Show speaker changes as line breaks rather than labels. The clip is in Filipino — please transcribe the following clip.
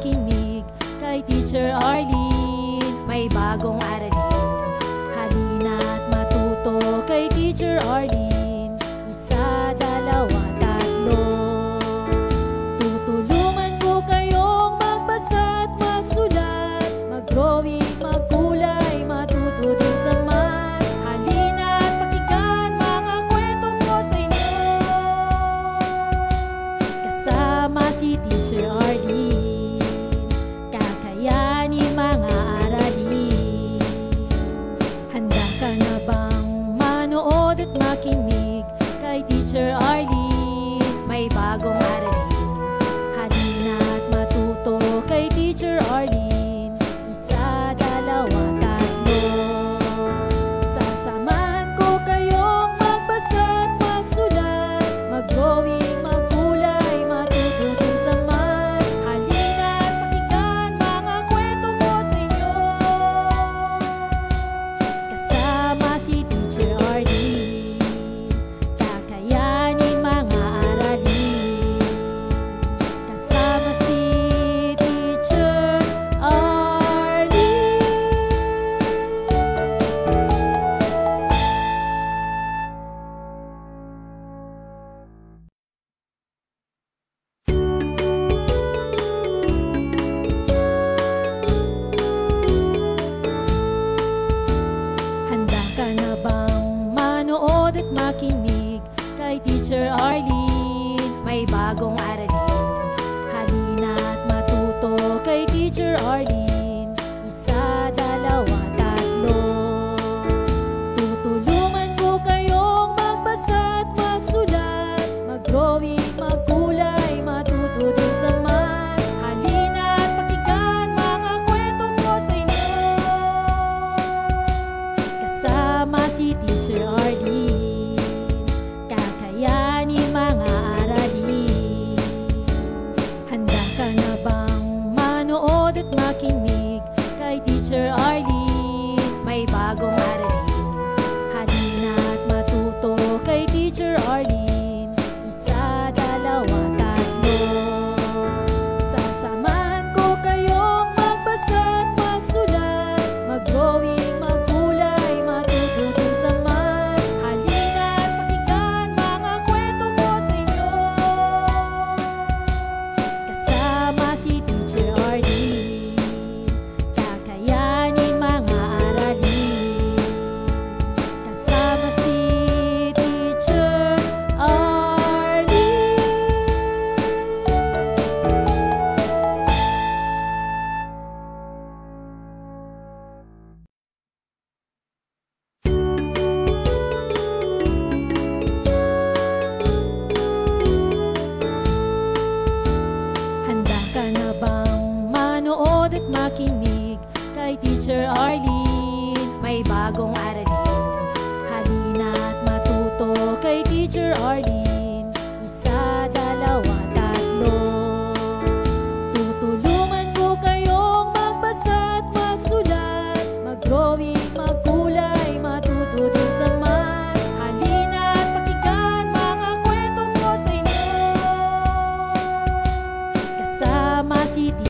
makinig kay Teacher Arlene. May bagong aralin, halina't matuto kay Teacher Arlene. Isa, dalawa, tatlo. Tutulungan ko kayong magbasa at magsulat, mag-drawing, magkulay, matuto din sa math. Halina't pakinggan mga kwento ko sa inyo, kasama si Teacher Arlene. Kakayanin mga aralin. Handa ka na bang manood at makinig kay Teacher Arlene? May bagong aralin, halina't matuto kay Teacher Arlene. Isa, dalawa, tatlo. Sasamahan ko kayong magbasa at magsulat, mag-drawing, magkulay, matuto din sa math. Halina't pakinggan mga kwento ko sa inyo, kasama si Teacher Arlene. Kakayanin mga aralin, kasama si Teacher Arlene. Handa ka na bang manood at makinig kay Teacher Arlene? May bagong aralin, halina't matuto kay Teacher Arlene. Isa, dalawa, tatlo. Tutulungan ko kayong magbasa at magsulat, mag-drawing, magkulay, matuto din sa math. Halina't pakinggan mga kwento ko sa inyo, kasama si Teacher Arlene. Kakayanin mga aralin. Handa ka na bang manood at makinig kay Teacher Arlene? May bagong aralin, halina't matuto kay Teacher Arlene. Isa, dalawa, tatlo. Sasamahan ko kayong magbasa at magsulat, mag-drawing, magkulay, matuto din sa math. Halina't pakinggan mga kwento ko sa inyo, kasama si Teacher Arlene. Kakayanin mga aralin, kasama si Teacher Arlene. Handa ka na bang manood at makinig kay Teacher Arlene? May bagong aralin, halina't matuto kay Teacher Arlene. Isa, dalawa, tatlo. Tutulungan ko kayong magbasa at magsulat, mag-drawing, magkulay, matuto din sa math. Halina't pakinggan mga kwento ko sa inyo, kasama si